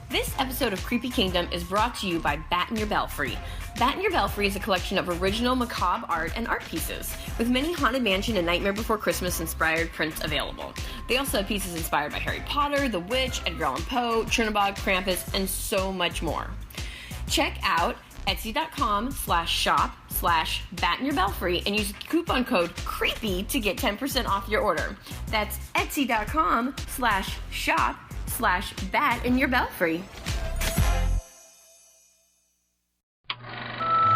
This episode of Creepy Kingdom is brought to you by Bat in Your Belfry. Bat in Your Belfry is a collection of original macabre art and art pieces, with many Haunted Mansion and Nightmare Before Christmas inspired prints available. They also have pieces inspired by Harry Potter, The Witch, Edgar Allan Poe, Chernobog, Krampus, and so much more. Check out etsy.com/shop/batinyyourbelfry and use coupon code CREEPY to get 10% off your order. That's etsy.com/shop/batinyyourbelfry.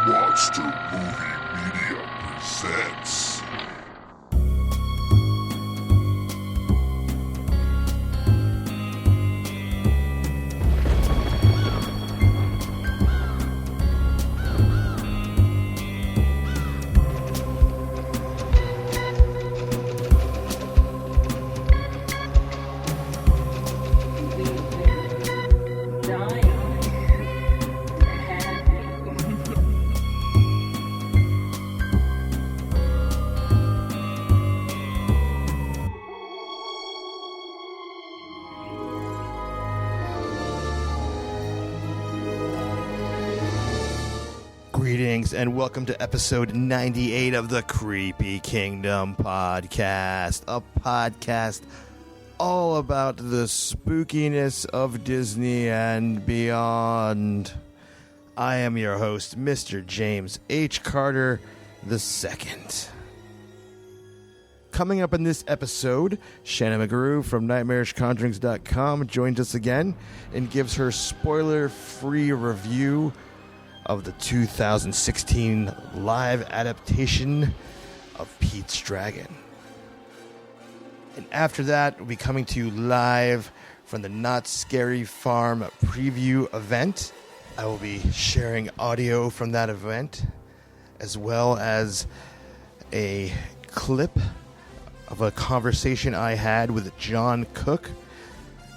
Monster Movie Media presents Greetings and welcome to episode 98 of the Creepy Kingdom podcast, a podcast all about the spookiness of Disney and beyond. I am your host, Mr. James H. Carter II. Coming up in this episode, Shannon McGrew from NightmarishConjurings.com joins us again and gives her spoiler-free review of the 2016 live adaptation of Pete's Dragon. And after that, we'll be coming to you live from the Not Scary Farm preview event. I will be sharing audio from that event, as well as a clip of a conversation I had with Jon Cooke,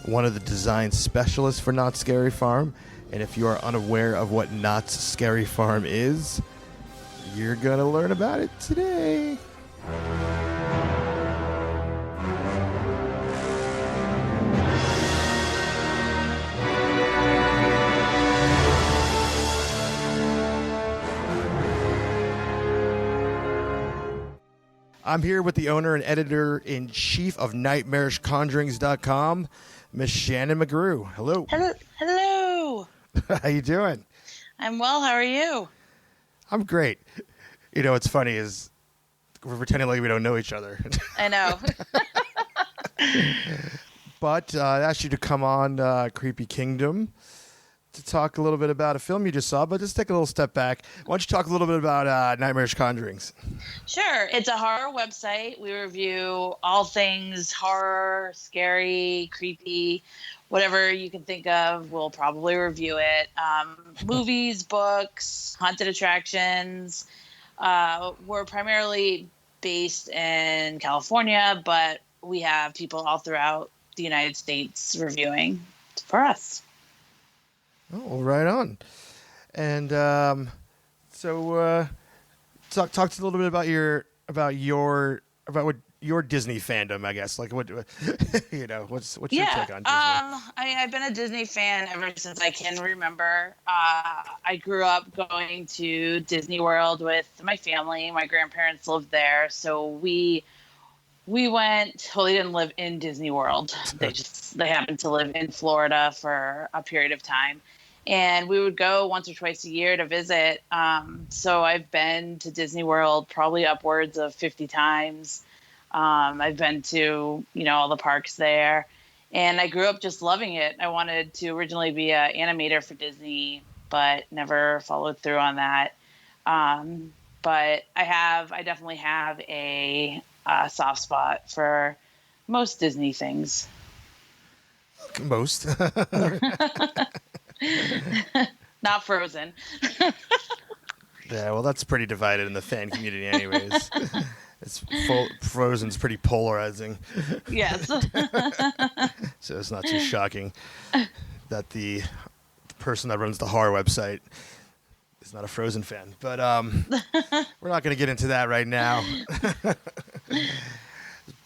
one of the design specialists for Not Scary Farm. And if you are unaware of what Knott's Scary Farm is, you're going to learn about it today. I'm here with the owner and editor-in-chief of NightmarishConjurings.com, Miss Shannon McGrew. Hello. Hello. How you doing? I'm well. How are you? I'm great. You know, what's funny is we're pretending like we don't know each other. I know. But I asked you to come on Creepy Kingdom to talk a little bit about a film you just saw, but just take a little step back. Why don't you talk a little bit about Nightmarish Conjurings? Sure. It's a horror website. We review all things horror, scary, creepy, whatever you can think of, we'll probably review it. Movies, books, haunted attractions. We're primarily based in California, but we have people all throughout the United States reviewing for us. Oh, right on. And so talk to us a little bit about what your Disney fandom, I guess. Like what you know, what's your take on Disney? I've been a Disney fan ever since I can remember. I grew up going to Disney World with my family. My grandparents lived there, so we went. Well, they didn't live in Disney World. They happened to live in Florida for a period of time. And we would go once or twice a year to visit. So I've been to Disney World probably upwards of 50 times. I've been to, all the parks there. And I grew up just loving it. I wanted to originally be an animator for Disney, but never followed through on that. But I definitely have a soft spot for most Disney things. Most. Not Frozen. Yeah, well, that's pretty divided in the fan community anyways. Frozen's pretty polarizing. Yes. So it's not too shocking that the person that runs the horror website is not a Frozen fan. But we're not going to get into that right now.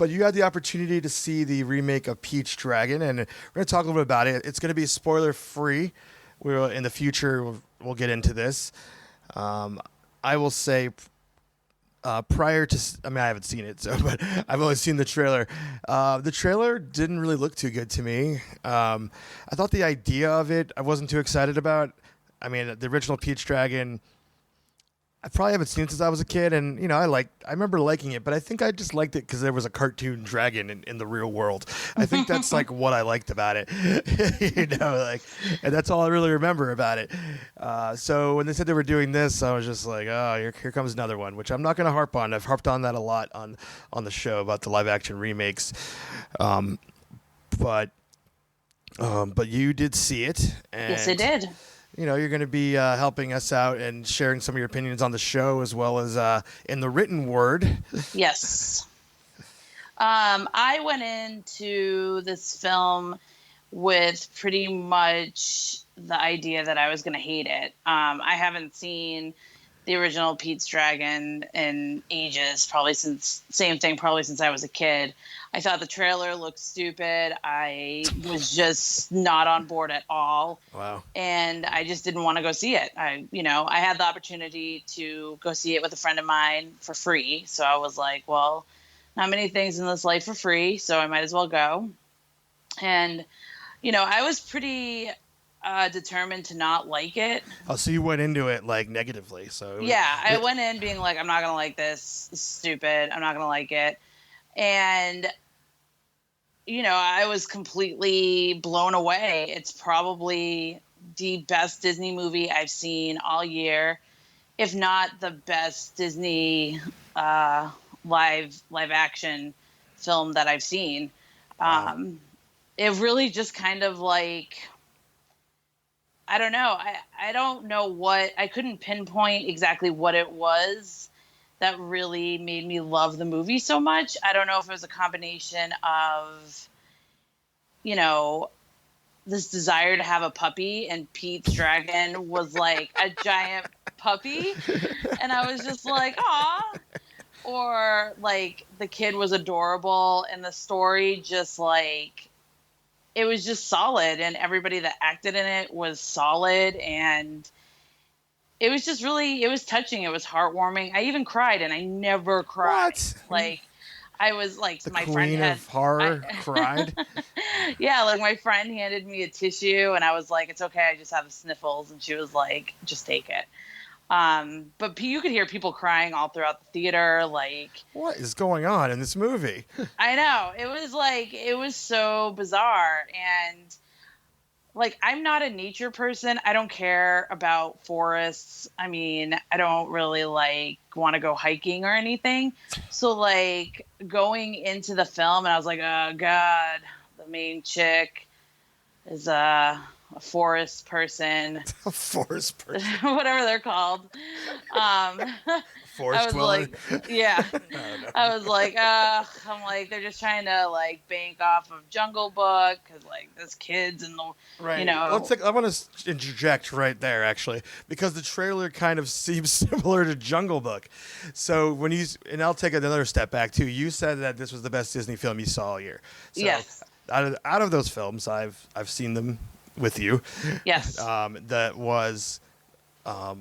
But you had the opportunity to see the remake of Peach Dragon, and we're going to talk a little bit about it. It's going to be spoiler free. In the future, we'll get into this. I will say, prior to, I mean, I haven't seen it, but I've only seen the trailer. The trailer didn't really look too good to me. I thought the idea of it, I wasn't too excited about. I mean, the original Peach Dragon, I probably haven't seen it since I was a kid, and I remember liking it, but I think I just liked it because there was a cartoon dragon in the real world. I think that's like what I liked about it, and that's all I really remember about it. So when they said they were doing this, I was just like, oh, here comes another one, which I'm not going to harp on. I've harped on that a lot on the show about the live action remakes, but you did see it. And yes, I did. You're going to be helping us out and sharing some of your opinions on the show as well as in the written word. Yes. I went into this film with pretty much the idea that I was going to hate it. I haven't seen the original Pete's Dragon in ages, probably since I was a kid. I thought the trailer looked stupid. I was just not on board at all. Wow. And I just didn't want to go see it. I had the opportunity to go see it with a friend of mine for free. So I was like, well, not many things in this life for free, so I might as well go. And, I was pretty determined to not like it. Oh, so you went into it like negatively. So I went in being like, I'm not going to like this. It's stupid. I'm not going to like it. And, I was completely blown away. It's probably the best Disney movie I've seen all year, if not the best Disney live action film that I've seen. Wow. It really just kind of like, I don't know. I don't know what, I couldn't pinpoint exactly what it was that really made me love the movie so much. I don't know if it was a combination of, this desire to have a puppy, and Pete's Dragon was like a giant puppy. And I was just like, aw. Or like the kid was adorable and the story just like, it was just solid, and everybody that acted in it was solid, and it was just really, it was touching. It was heartwarming. I even cried, and I never cried. What? Like, I was like, The my queen friend of horror cried. Yeah, like my friend handed me a tissue, and I was like, it's okay, I just have the sniffles, and she was like, just take it. But you could hear people crying all throughout the theater. Like, what is going on in this movie? I know, it was so bizarre. And like, I'm not a nature person. I don't care about forests. I mean, I don't really like want to go hiking or anything. So like going into the film, and I was like, oh God, the main chick is a forest person. A forest person. Whatever they're called. Forest dweller. Yeah. I was like, I'm like, they're just trying to like bank off of Jungle Book, because like there's kids and the, right. I want to interject right there actually, because the trailer kind of seems similar to Jungle Book. So and I'll take another step back too. You said that this was the best Disney film you saw all year. So yes. Out of those films, I've seen them with you. Yes. That was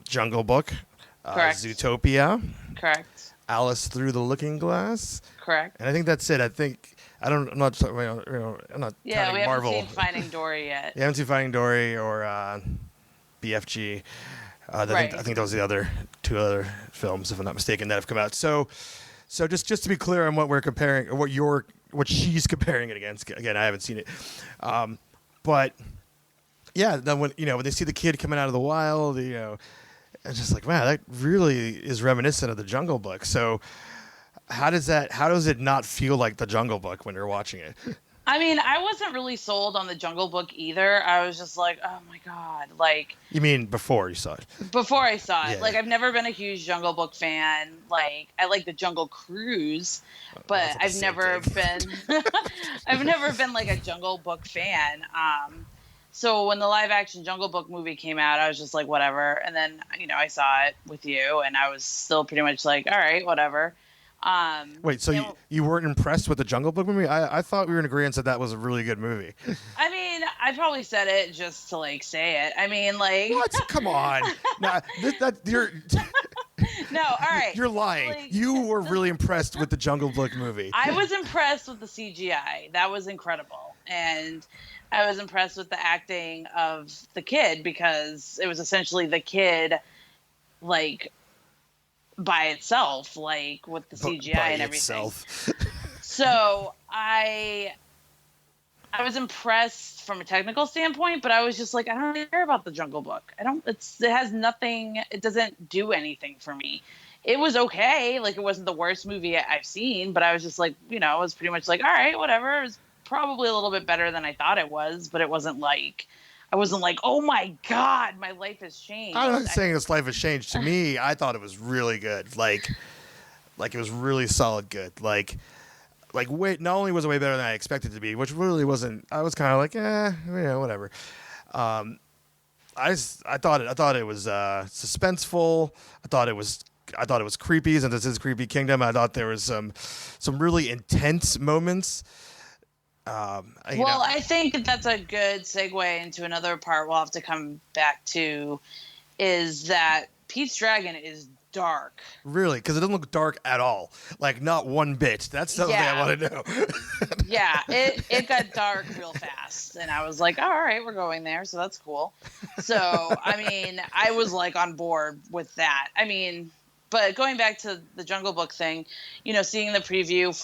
Jungle Book. Correct. Zootopia. Correct. Alice Through the Looking Glass. Correct. And I think that's it. I'm not counting Yeah, we haven't Marvel. seen Finding Dory yet. You haven't seen Finding Dory or BFG. Right. I think those are the two other films, if I'm not mistaken, that have come out. So just to be clear on what we're comparing, or what she's comparing it against. Again, I haven't seen it, but yeah. Then when they see the kid coming out of the wild, it's just like, wow, that really is reminiscent of the Jungle Book. So how does it not feel like the Jungle Book when you're watching it? I mean, I wasn't really sold on the Jungle Book either. I was just like, oh my God. Like, you mean before you saw it? Before I saw it. Yeah. Like, I've never been a huge Jungle Book fan. Like, I like the Jungle Cruise, but I've never been like a Jungle Book fan. So when the live action Jungle Book movie came out, I was just like, whatever. And then, I saw it with you, and I was still pretty much like, all right, whatever. Wait, so you weren't impressed with the Jungle Book movie? I thought we were in agreement that was a really good movie. I mean, I probably said it just to like say it. I mean, like what? Come on, nah, you're. No, all right. You're lying. Like, you were really impressed with the Jungle Book movie. I was impressed with the CGI. That was incredible. And I was impressed with the acting of the kid because it was essentially the kid, like, by itself, like, with the CGI and everything. Itself. So I was impressed from a technical standpoint, but I was just like, I don't really care about the Jungle Book. It has nothing, it doesn't do anything for me. It was okay. Like, it wasn't the worst movie I've seen, but I was just like, I was pretty much like, all right, whatever. It was probably a little bit better than I thought it was, but it wasn't like, I wasn't like, oh my God, my life has changed. I'm not saying this life has changed. To me, I thought it was really good. Like it was really solid good. Like wait, not only was it way better than I expected it to be, which really wasn't. I was kind of like, whatever. I thought it was suspenseful. I thought it was creepy, since this is Creepy Kingdom. I thought there was some really intense moments. I think that's a good segue into another part we'll have to come back to, is that Pete's Dragon is dark. Really? Because it doesn't look dark at all. Like, not one bit. That's something I want to know. Yeah, it got dark real fast. And I was like, all right, we're going there. So that's cool. So, I mean, I was like on board with that. I mean, but going back to the Jungle Book thing, seeing the preview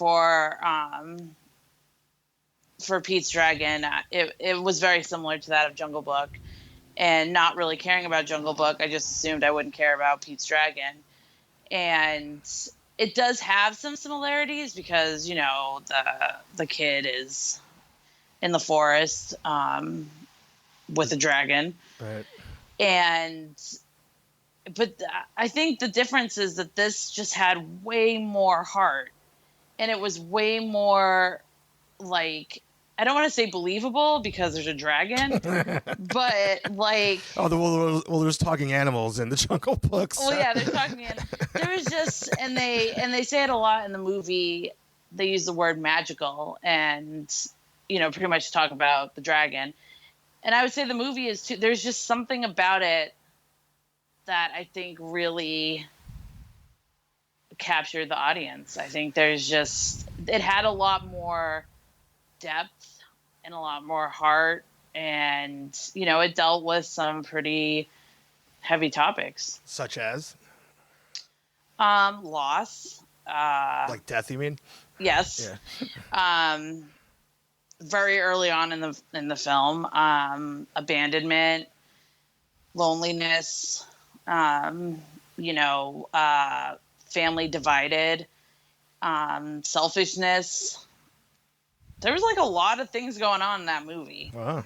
for Pete's Dragon, it was very similar to that of Jungle Book. And not really caring about Jungle Book, I just assumed I wouldn't care about Pete's Dragon. And it does have some similarities because, the kid is in the forest with a dragon. Right. But I think the difference is that this just had way more heart. And it was way more, like, I don't want to say believable because there's a dragon, but like. Oh, well, there's talking animals in the Jungle Book. So. Well, yeah, there's talking animals. There was just, and they say it a lot in the movie. They use the word magical, and pretty much talk about the dragon. And I would say the movie is too. There's just something about it that I think really captured the audience. I think it had a lot more depth and a lot more heart, and it dealt with some pretty heavy topics, such as loss, like death, you mean? Yes. Yeah. Very early on in the film, abandonment, loneliness, family divided, selfishness. There was like a lot of things going on in that movie. Wow.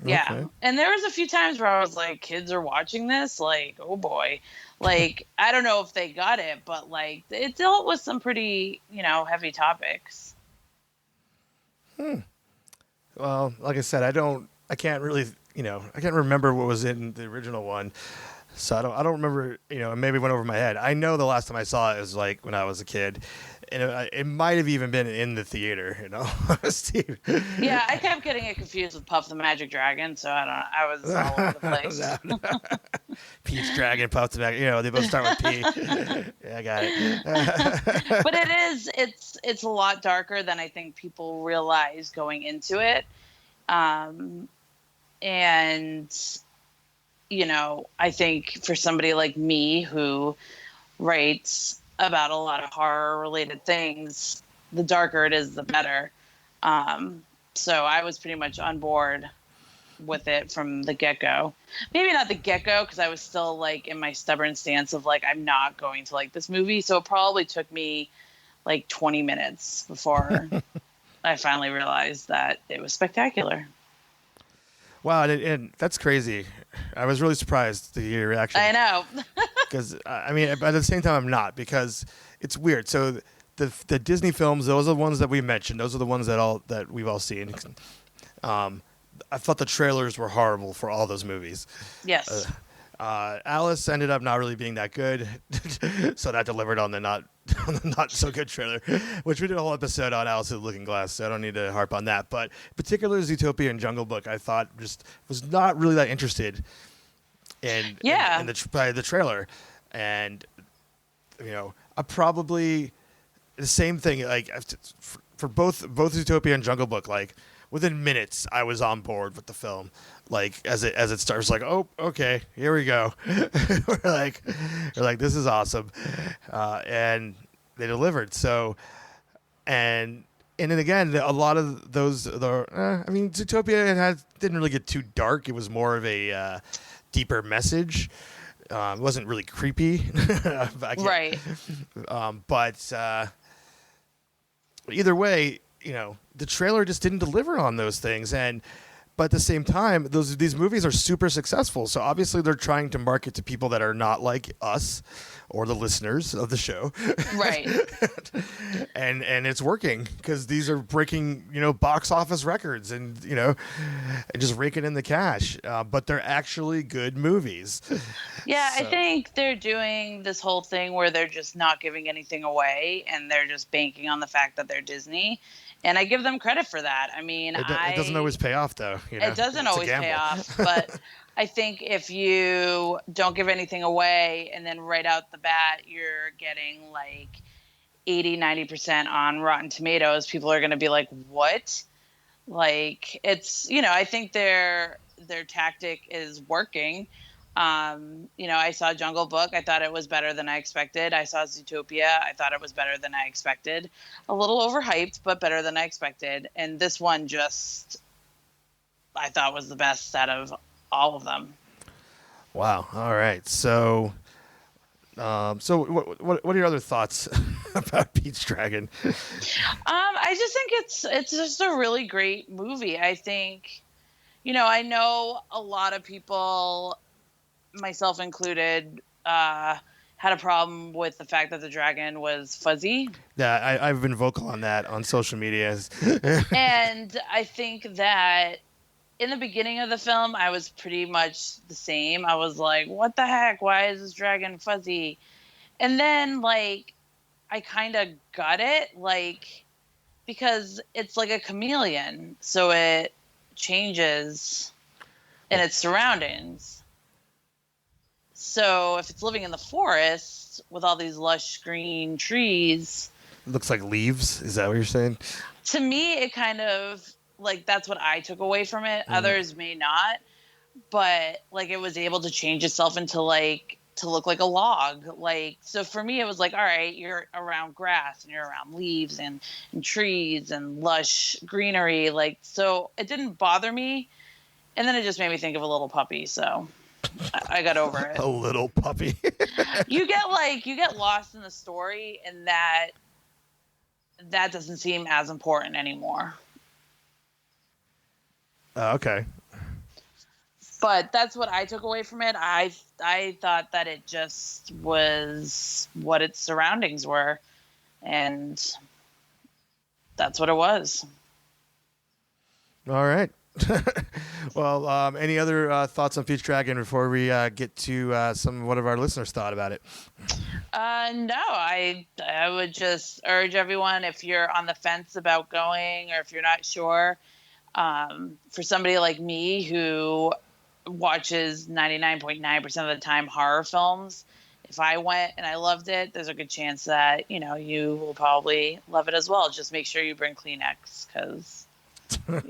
Okay. Yeah. And there was a few times where I was like, kids are watching this? Like, oh boy. Like, I don't know if they got it, but like it dealt with some pretty, heavy topics. Well, like I said, I can't really, I can't remember what was in the original one. So I don't remember, maybe it went over my head. I know the last time I saw it was like when I was a kid. And it might have even been in the theater, Steve. Yeah, I kept getting it confused with Puff the Magic Dragon, so I was all over the place. Peach Dragon, Puff the Magic, they both start with P. Yeah, I got it. But it's a lot darker than I think people realize going into it. And, I think for somebody like me who writes about a lot of horror related things, the darker it is, the better. So I was pretty much on board with it from the get-go. Maybe not the get-go, because I was still like in my stubborn stance of like, I'm not going to like this movie. So it probably took me like 20 minutes before I finally realized that it was spectacular. Wow, and that's crazy. I was really surprised to hear your reaction. I know. Because, I mean, but at the same time, I'm not, because it's weird. So the Disney films, those are the ones that we mentioned. Those are the ones that we've all seen. I thought the trailers were horrible for all those movies. Yes. Alice ended up not really being that good, so that delivered on the not not so good trailer, which we did a whole episode on Alice in the Looking Glass, so I don't need to harp on that. But particularly Zootopia and Jungle Book, I thought just was not really that interested in the trailer. And, I probably the same thing, like for both Zootopia and Jungle Book, like within minutes I was on board with the film. Like as it starts, like, oh, okay, here we go. we're like this is awesome, and they delivered. So, and then again, a lot of those, Zootopia didn't really get too dark. It was more of a deeper message. It wasn't really creepy, right? But either way, the trailer just didn't deliver on those things, but at the same time, these movies are super successful. So obviously they're trying to market to people that are not like us or the listeners of the show. Right. and it's working because these are breaking, box office records and just raking in the cash. But they're actually good movies. Yeah, so. I think they're doing this whole thing where they're just not giving anything away and they're just banking on the fact that they're Disney. And I give them credit for that. I mean, it doesn't always pay off, though. It doesn't always pay off. But I think if you don't give anything away and then right out the bat, you're getting like 80-90% on Rotten Tomatoes, people are going to be like, what? Like, it's, I think their tactic is working. I saw Jungle Book. I thought it was better than I expected. I saw Zootopia. I thought it was better than I expected. A little overhyped, but better than I expected. And this one I thought was the best out of all of them. Wow. All right. So, what are your other thoughts about Pete's Dragon? I just think it's just a really great movie. I think, I know a lot of people, myself included, had a problem with the fact that the dragon was fuzzy. Yeah, I've been vocal on that on social media. And I think that in the beginning of the film, I was pretty much the same. I was like, what the heck? Why is this dragon fuzzy? And then, like, I kind of got it, like, because it's like a chameleon. So it changes in its surroundings. So if it's living in the forest with all these lush green trees, it looks like leaves. Is that what you're saying? To me, it kind of like that's what I took away from it. Others may not, but like it was able to change itself into to look like a log. Like, so for me, it was like, all right, you're around grass and you're around leaves and trees and lush greenery. Like, so it didn't bother me. And then it just made me think of a little puppy. So I got over it. A little puppy. You get lost in the story, and that doesn't seem as important anymore. Okay. But that's what I took away from it. I thought that it just was what its surroundings were, and that's what it was. All right. Well, any other thoughts on Pete's Dragon before we get to what of our listeners thought about it? No, I would just urge everyone, if you're on the fence about going or if you're not sure, for somebody like me who watches 99.9% of the time horror films, if I went and I loved it, there's a good chance that, you will probably love it as well. Just make sure you bring Kleenex because...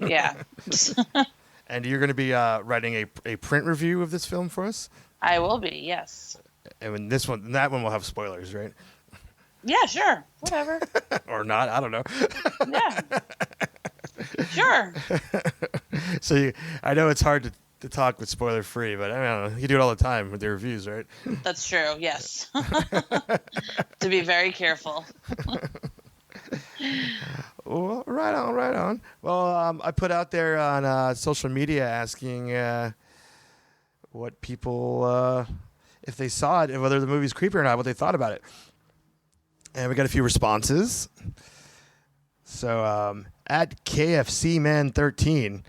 yeah. And you're going to be writing a print review of this film for us? I will be, yes. And when that one will have spoilers, right? Yeah, sure. Whatever. Or not, I don't know. Yeah. Sure. So I know it's hard to talk with spoiler free, but I don't know. You do it all the time with your reviews, right? That's true, yes. To be very careful. Well, right on. Well, I put out there on social media asking what people, if they saw it, whether the movie's creepy or not, what they thought about it. And we got a few responses. So at KFCman13,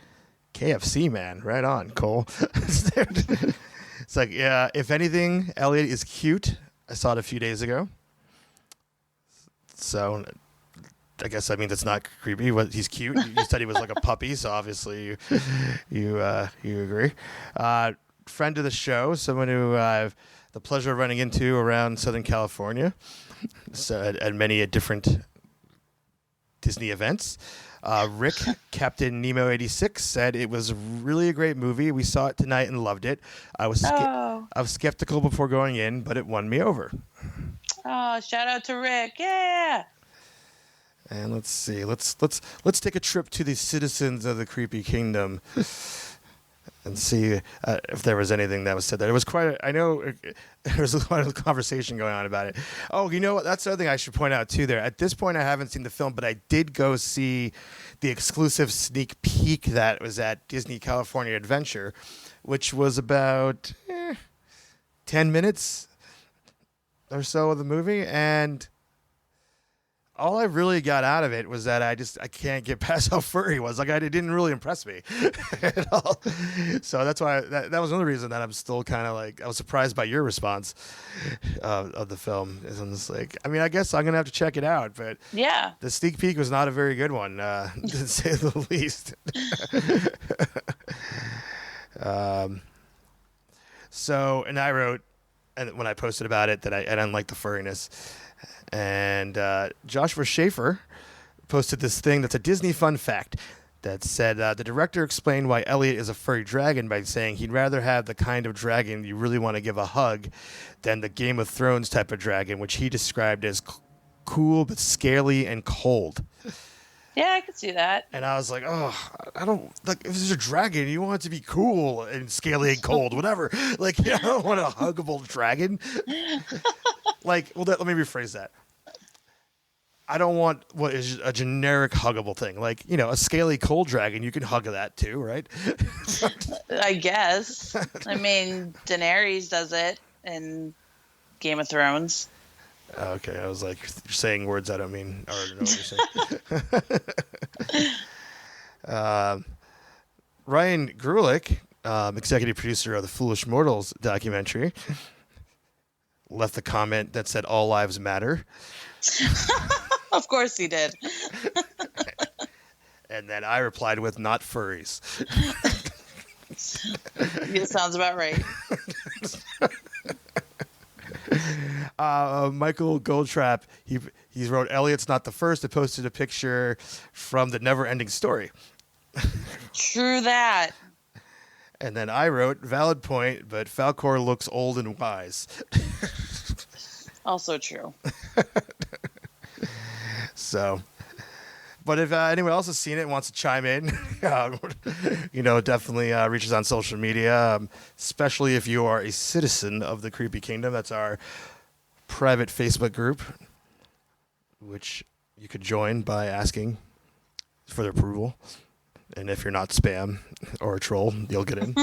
KFC Man, right on, Cole. It's like, yeah, if anything, Elliot is cute. I saw it a few days ago. So I guess that means it's not creepy. He's cute. You said he was like a puppy, so obviously you agree. Friend of the show, someone who I have the pleasure of running into around Southern California, so at many different Disney events. Rick, Captain Nemo 86, said it was really a great movie. We saw it tonight and loved it. I was skeptical before going in, but it won me over. Oh, shout out to Rick! Yeah. And let's see. Let's take a trip to the citizens of the Creepy Kingdom and see if there was anything that was said there. It was quite. I know there was a lot of conversation going on about it. Oh, you know what? That's the other thing I should point out too. There, at this point, I haven't seen the film, but I did go see the exclusive sneak peek that was at Disney California Adventure, which was about 10 minutes or so of the movie, and all I really got out of it was that I can't get past how furry he was. Like, it didn't really impress me at all. So that's why that was another reason that I'm still kind of like, I was surprised by your response of the film. Is I'm just like, I mean, I guess I'm going to have to check it out, but yeah, the sneak peek was not a very good one, to say the least. So, and I wrote, and when I posted about it, that I didn't like the furriness. And Joshua Schaefer posted this thing that's a Disney fun fact that said the director explained why Elliot is a furry dragon by saying he'd rather have the kind of dragon you really want to give a hug than the Game of Thrones type of dragon, which he described as cool but scaly and cold. Yeah, I could see that. And I was like, oh, I don't, like, if there's a dragon, you want it to be cool and scaly and cold, whatever. Like, I don't want a huggable dragon. Like, well, let me rephrase that. I don't want what is a generic huggable thing. Like, you know, a scaly cold dragon, you can hug that too, right? I guess. I mean, Daenerys does it in Game of Thrones. Okay, I was like, you're saying words I don't mean, or know what you're saying. Ryan Grulick, executive producer of the Foolish Mortals documentary, left a comment that said all lives matter. Of course he did. And then I replied with not furries. It sounds about right. Michael Goldtrap, he wrote, Elliot's not the first to posted a picture from the Never-Ending Story. True that. And then I wrote, valid point, but Falcor looks old and wise. Also true. So, but if anyone else has seen it and wants to chime in, you know, definitely reach us on social media, especially if you are a citizen of the Creepy Kingdom. That's our private Facebook group, which you could join by asking for their approval. And if you're not spam or a troll, you'll get in.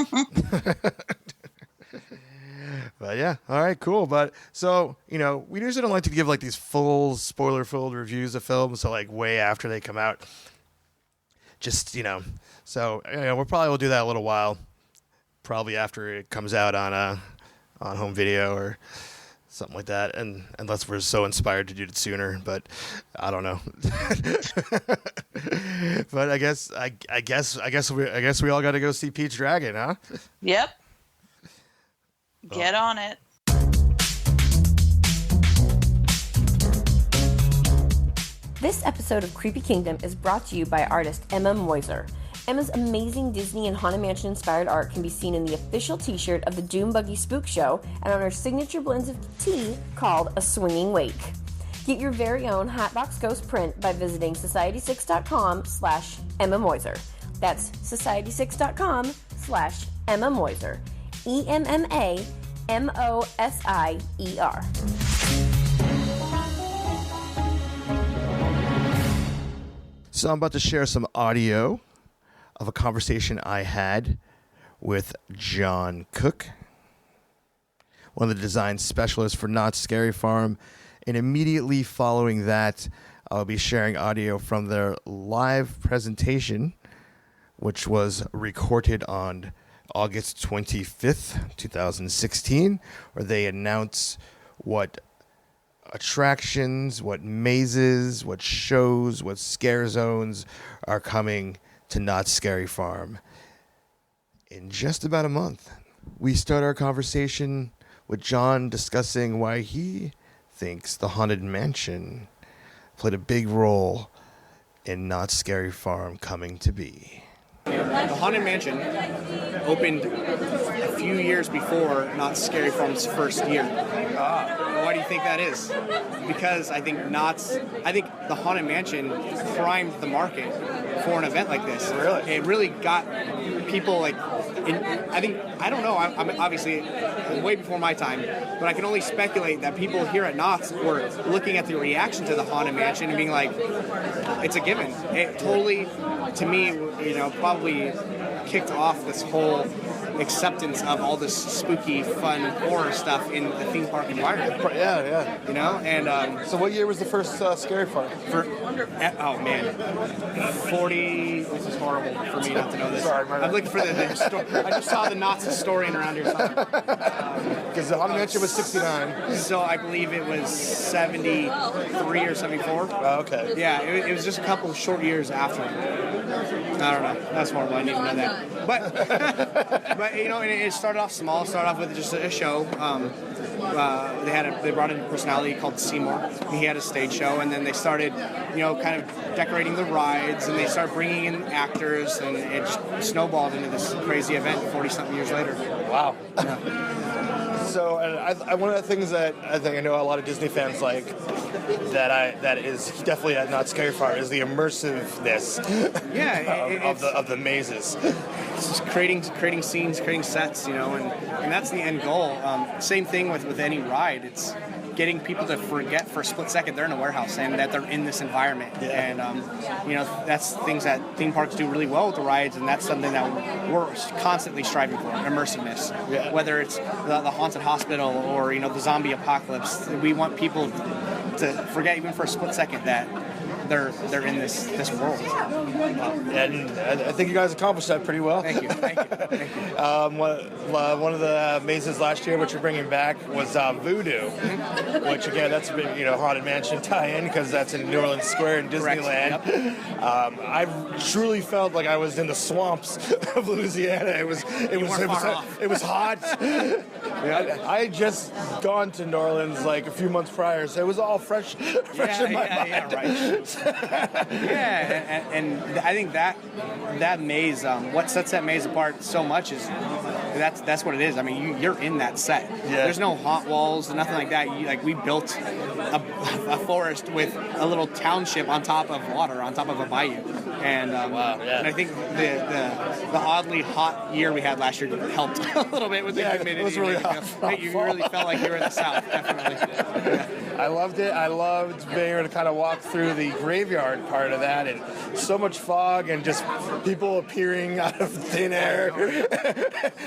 But yeah, all right, cool. But so, you know, we usually don't like to give like these full spoiler-filled reviews of films, so like way after they come out. Just, you know, so you know, we'll probably do that a little while, probably after it comes out on home video or something like that, and unless we're so inspired to do it sooner, but I don't know. But I guess we all got to go see Pete's Dragon, huh? Yep. Get on it. This episode of Creepy Kingdom is brought to you by artist Emma Moiser. Emma's amazing Disney and Haunted Mansion inspired art can be seen in the official t-shirt of the Doom Buggy Spook Show and on her signature blends of tea called A Swinging Wake. Get your very own Hatbox Ghost print by visiting society6.com/Emma Moiser. That's society6.com/Emma Moiser. EMMAMOSIER. So I'm about to share some audio of a conversation I had with Jon Cooke, one of the design specialists for Knott's Scary Farm. And immediately following that, I'll be sharing audio from their live presentation, which was recorded on August 25th, 2016, where they announce what attractions, what mazes, what shows, what scare zones are coming to Knott's Scary Farm in just about a month. We start our conversation with Jon discussing why he thinks the Haunted Mansion played a big role in Knott's Scary Farm coming to be. The Haunted Mansion opened a few years before Knott's Scary Farm's first year. Why do you think that is? Because I think the Haunted Mansion primed the market for an event like this. Really? It really got people I don't know, I'm obviously way before my time, but I can only speculate that people here at Knott's were looking at the reaction to the Haunted Mansion and being like, it's a given. It totally, to me, probably kicked off this whole acceptance of all this spooky, fun horror stuff in the theme park environment. Yeah. And So what year was the first Scary Farm? 40. This is horrible for me not to know this. Sorry, I'm looking for I just saw the Knott's historian around here somewhere. Because the Haunted Mansion was 69. So I believe it was 73 or 74. Oh, okay. Yeah, it was just a couple of short years after. I don't know. That's horrible. I didn't even know that. But and it started off small. It started off with just a show. They brought in a personality called Seymour. He had a stage show, and then they started, kind of decorating the rides, and they started bringing in actors, and it just snowballed into this crazy event 40-something years later. Wow. Yeah. So, and one of the things that I think I know a lot of Disney fans like, that is definitely at Knott's Scary Farm, is the immersiveness of the mazes. It's just creating scenes, creating sets, and that's the end goal. Same thing with any ride. It's getting people to forget for a split second they're in a warehouse and that they're in this environment. Yeah. And that's things that theme parks do really well with the rides, and that's something that we're constantly striving for, immersiveness. Yeah. Whether it's the haunted hospital or the zombie apocalypse, we want people to forget even for a split second that they're in this world. And I think you guys accomplished that pretty well. Thank you. One of the mazes last year, which you're bringing back, was Voodoo, which again, that's a big Haunted Mansion tie-in because that's in New Orleans Square in Disneyland. Yep. I truly felt like I was in the swamps of Louisiana. It was hot. I had just gone to New Orleans like a few months prior, so it was all fresh in my mind. Yeah, right. Yeah, and I think that maze, what sets that maze apart so much is that's what it is. I mean, you're in that set. Yeah. There's no haunt walls, nothing like that. We built a forest with a little township on top of water, on top of a bayou. And and I think the oddly hot year we had last year helped a little bit with the humidity. It was really hot. You really felt like you were in the South, definitely. Yeah. I loved it. I loved being able to kind of walk through the graveyard part of that, and so much fog and just people appearing out of thin air.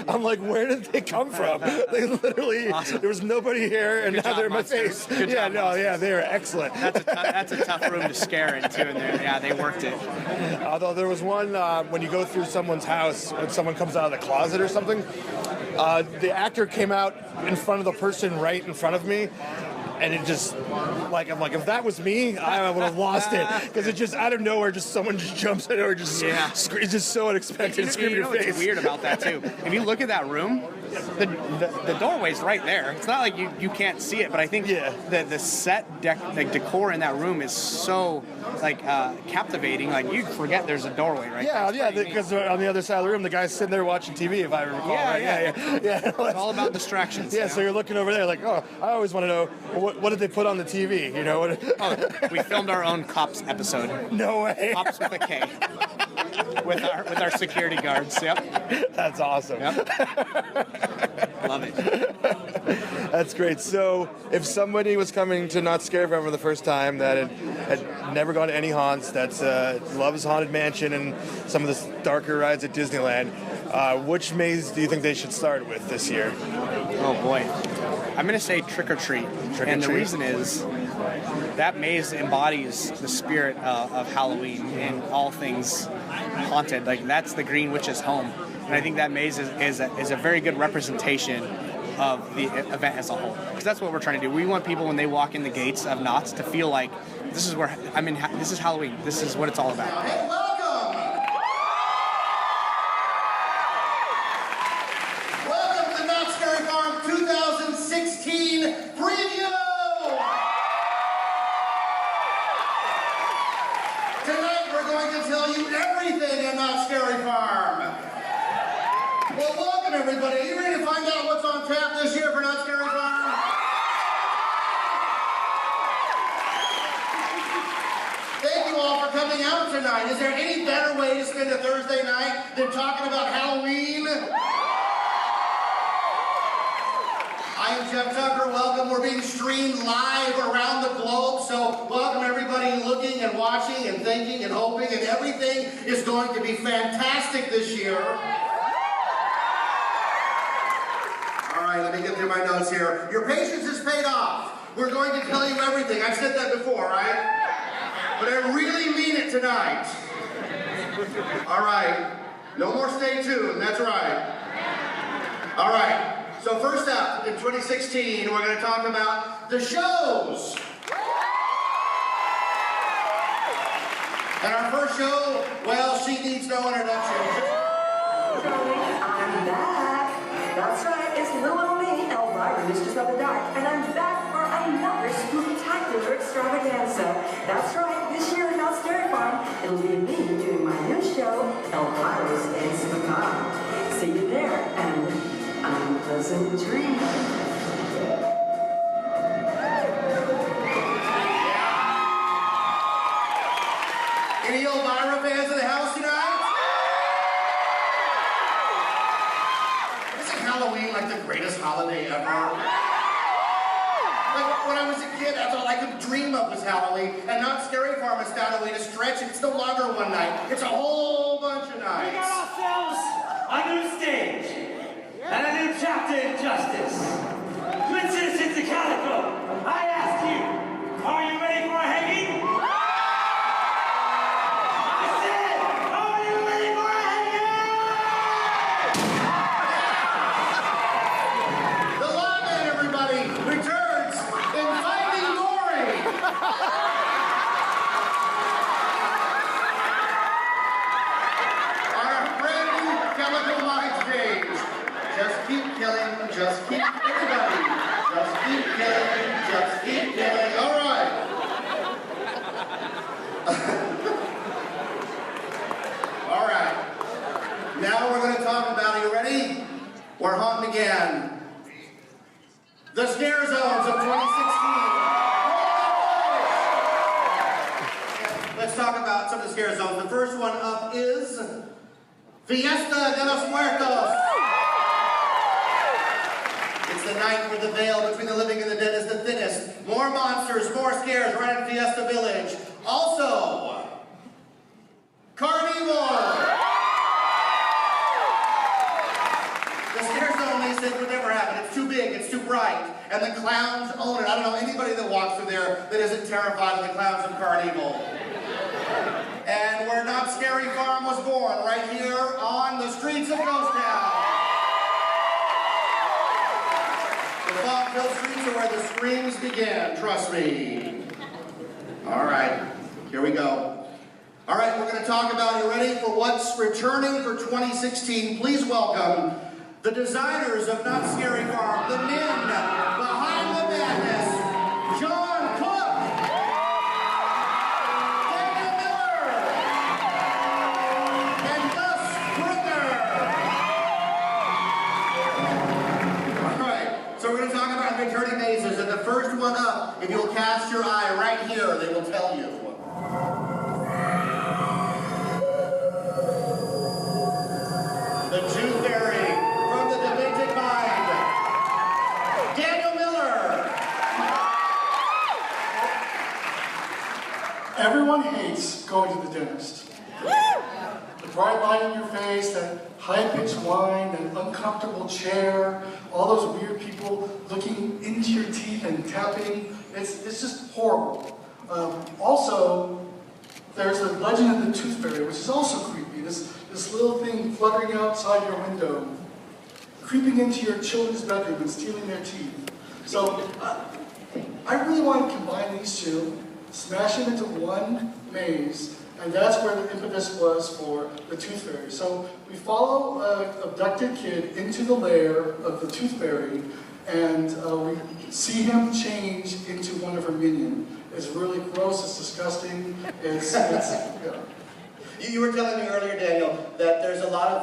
I'm like, where did they come from? They literally, there was nobody here, and now they're in my face. Good job, they were excellent. That's a tough room to scare into, and yeah, they worked it. Although there was one, when you go through someone's house, when someone comes out of the closet or something, the actor came out in front of the person right in front of me. And it just, I'm like, if that was me, I would have lost it. Because it just, out of nowhere, someone just jumps in or just, it's just so unexpected. Scream in your face. What's weird about that, too? If you look at that room, the doorway's right there. It's not like you can't see it, but I think the set decor in that room is so, captivating. Like, you forget there's a doorway right there. Yeah, because on the other side of the room, the guy's sitting there watching TV, if I recall. Yeah. It's all about distractions. Yeah, so you're looking over there like, oh, I always want to know, what did they put on the TV? We filmed our own Cops episode. No way. Cops with a K. with our security guards. Yep. That's awesome. Yep. Love it. That's great. So, if somebody was coming to Knott's Scary Farm for the first time that had never gone to any haunts, that's loves Haunted Mansion and some of the darker rides at Disneyland, which maze do you think they should start with this year? Oh boy. I'm going to say Trick or Treat. And the reason is that maze embodies the spirit of Halloween and all things haunted. Like, that's the Green Witch's home. And I think that maze is a very good representation of the event as a whole. Because that's what we're trying to do. We want people, when they walk in the gates of Knott's, to feel like this is where I'm in. This is Halloween. This is what it's all about. Hey, welcome! Welcome to the Not Scary Farm 2016 preview! Tonight we're going to tell you everything in Not Scary Farm. Well, welcome everybody. Are you ready to find out what's on tap this year for Not Scary Farm? Thank you all for coming out tonight. Is there any better way to spend a Thursday night than talking about Halloween? I am Jeff Tucker. Welcome. We're being streamed live around the globe, so welcome everybody looking and watching and thinking and hoping, and everything is going to be fantastic this year. All right, let me get through my notes here. Your patience is paid off. We're going to tell you everything. I've said that before, right? But I really mean it tonight. All right. No more stay tuned. That's right. All right. So first up, in 2016, we're going to talk about the shows. And our first show, well, she needs no introduction. I'm back. That's right, it's little old me, Elvira, Mistress of the Dark, and I'm back for another spectacular extravaganza. That's right, this year at Not Scary Farm, it'll be me doing my new show, Elvira's Dance Macabre. See you there, and unpleasant dreams. Any Elvira fans in the house tonight? Isn't Halloween like the greatest holiday ever? Like when I was a kid, that's all I could dream of was Halloween. And Not Scary Farm has found a way to stretch it. It's no longer one night. It's a whole bunch of nights. We got ourselves a new stage and a new chapter in justice. Good citizens of Calico, I ask you, are you ready for a hanging? I said, are you ready for a hanging? The lawman, everybody, returns in Finding Dory. On our brand new Calico Mind stage. Just keep killing, just keep everybody. Just keep killing, just keep killing. All right. All right. Now we're going to talk about, are you ready? We're hunting again. The Scare Zones of 2016. Let's talk about some of the Scare Zones. The first one up is Fiesta de los Muertos. It's the night where the veil between the living and the dead is the thinnest. More monsters, more scares right in Fiesta Village. Also, Carnival. The Scare Zone, they said, would never happen. It's too big, it's too bright. And the clowns own it. I don't know anybody that walks through there that isn't terrified of the clowns of Carnival. And where Not Scary Farm was born, right here on the streets of Ghost Town. The fog-filled streets are where the screams begin, trust me. All right, here we go. All right, we're going to talk about, you ready for what's returning for 2016? Please welcome the designers of Not Scary Farm, the men behind the madness, Jon Cooke, Daniel Miller, and Gus Brooker. All right, so we're going to talk about returning mazes, and the first one up, if you'll cast your eye right here, they will tell you. The Tooth Fairy from the Demented Mind, Daniel Miller. Everyone hates going to the dentist. The bright light in your face, that high-pitched whine, that uncomfortable chair, all those weird people looking into your teeth and tapping. It's just horrible. Also, there's the legend of the Tooth Fairy, which is also creepy. This little thing fluttering outside your window. creeping into your children's bedroom and stealing their teeth. So I really want to combine these two, smash them into one maze, and that's where the impetus was for the Tooth Fairy. So we follow an abducted kid into the lair of the Tooth Fairy, and we see him change into one of her minions. It's really gross, it's disgusting, it's yeah. You were telling me earlier, Daniel, that there's a lot of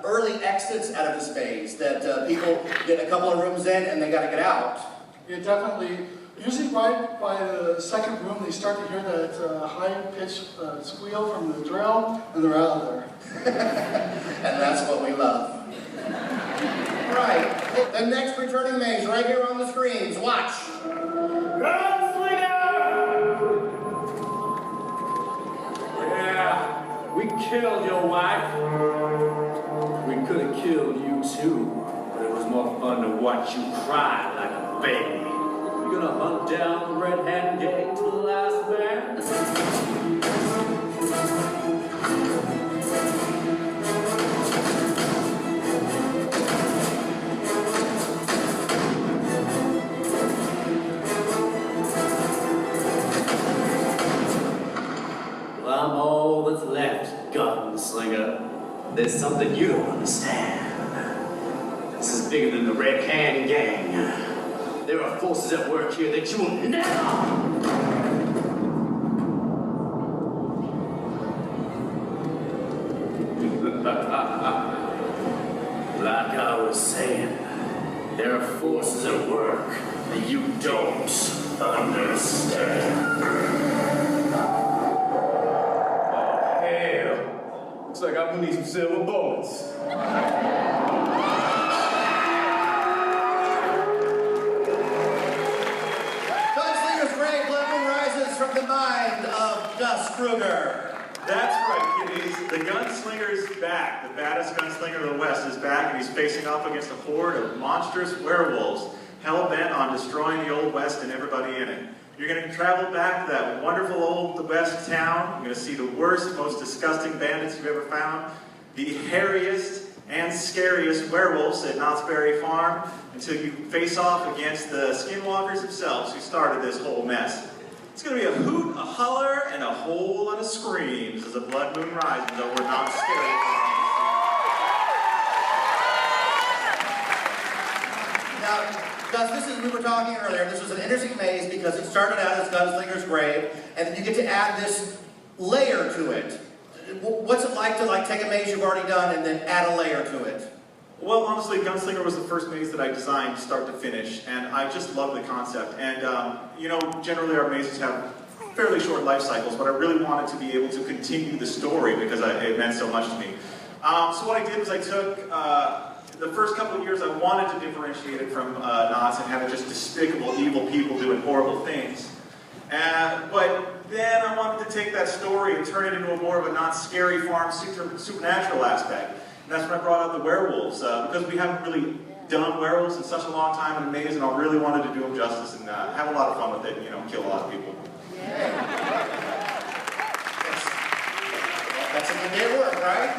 early exits out of this phase, that people get a couple of rooms in and they got to get out. Yeah, definitely. Usually right by the second room, they start to hear that high-pitched squeal from the drill, and they're out of there. And that's what we love. Right. The next returning maze right here on the screens. Watch. Gunslinger! Yeah, we killed your wife. We could have killed you too, but it was more fun to watch you cry like a baby. You're gonna hunt down the Red Hand Gang to the last man? Well, I'm all that's left, gunslinger. There's something you don't understand. This is bigger than the Red Hand Gang. There are forces at work here that you will never... Like I was saying, there are forces at work that you don't understand. Oh, hell. Looks like I'm gonna need some silver bullets. From the mind of Gus Kruger. That's right, kiddies. The gunslinger's back. The baddest gunslinger of the West is back, and he's facing off against a horde of monstrous werewolves, hell-bent on destroying the Old West and everybody in it. You're going to travel back to that wonderful Old West town. You're going to see the worst, most disgusting bandits you've ever found, the hairiest and scariest werewolves at Knott's Berry Farm, until you face off against the skinwalkers themselves who started this whole mess. It's going to be a hoot, a holler, and a whole lot of screams as the blood moon rises over Knott's Scary. Now, Gus, we were talking earlier, this was an interesting maze because it started out as Gunslinger's Grave, and then you get to add this layer to it. What's it like to take a maze you've already done and then add a layer to it? Well, honestly, Gunslinger was the first maze that I designed start to finish, and I just love the concept. And, generally our mazes have fairly short life cycles, but I really wanted to be able to continue the story because it meant so much to me. So what I did was I took, the first couple of years I wanted to differentiate it from Knott's and have it just despicable, evil people doing horrible things. But then I wanted to take that story and turn it into a more of a Knott's Scary Farm supernatural aspect. And that's when I brought out the werewolves, because we haven't really done werewolves in such a long time in a maze, and I really wanted to do them justice and have a lot of fun with it and, kill a lot of people. That's a good day of work, right?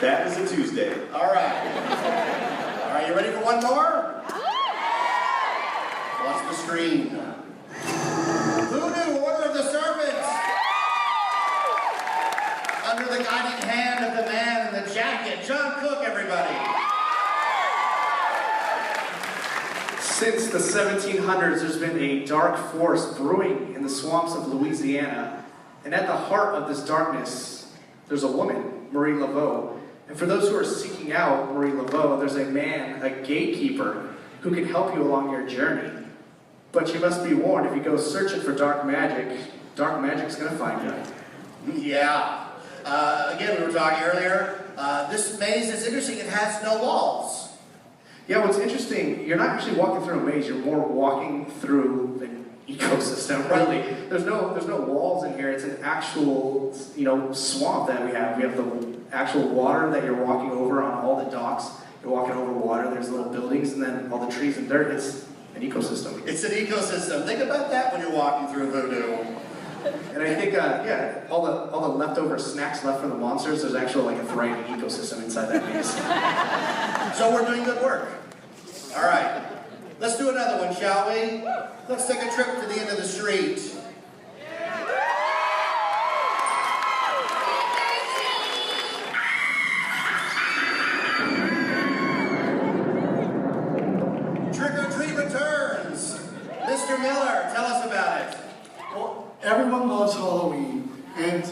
That is a Tuesday. All right. All right, you ready for one more? Watch the screen. Voodoo, Order of the Serpent. Under the guiding hand of the man in the jacket, Jon Cooke, everybody. Since the 1700s, there's been a dark force brewing in the swamps of Louisiana. And at the heart of this darkness, there's a woman, Marie Laveau. And for those who are seeking out Marie Laveau, there's a man, a gatekeeper, who can help you along your journey. But you must be warned, if you go searching for dark magic's going to find you. Yeah. Again, we were talking earlier, this maze is interesting. It has no walls. Yeah, what's interesting, you're not actually walking through a maze, you're more walking through an ecosystem, really. There's no walls in here, it's an actual, swamp that we have. We have the actual water that you're walking over on all the docks. You're walking over water, there's little buildings, and then all the trees and dirt. It's an ecosystem. It's an ecosystem. Think about that when you're walking through Voodoo. And I think, all the leftover snacks left from the monsters, there's actually a thriving ecosystem inside that maze. So we're doing good work. All right. Let's do another one, shall we? Let's take a trip to the end of the street. Trick or treat returns. Mr. Miller, tell us about it. Well, everyone loves Halloween, and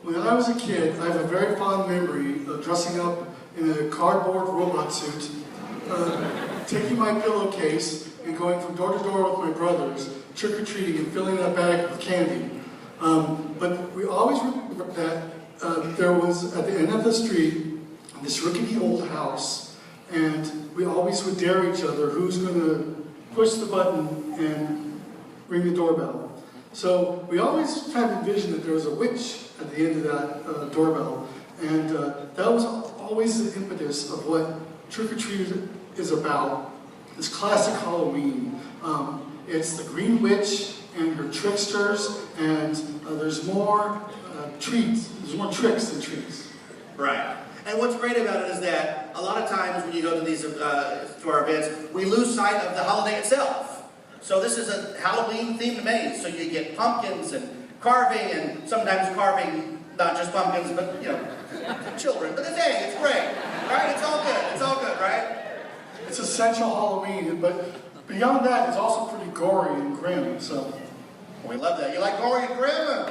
when I was a kid, I have a very fond memory of dressing up in a cardboard robot suit, taking my pillowcase and going from door to door with my brothers, trick-or-treating and filling that bag with candy. But we always remember that there was, at the end of the street, this rickety old house, and we always would dare each other who's going to push the button and ring the doorbell. So we always kind of envisioned that there was a witch at the end of that doorbell, and that was always the impetus of what trick-or-treat is about. This classic Halloween. It's the Green Witch and her tricksters, and there's more treats. There's more tricks than treats. Right. And what's great about it is that a lot of times when you go to these to our events, we lose sight of the holiday itself. So this is a Halloween-themed maze. So you get pumpkins and carving, and sometimes carving not just pumpkins, but children. But it's great, right? It's all good. It's all good, right? It's essential Halloween, but beyond that, it's also pretty gory and grim. So we love that. You like gory and grim? All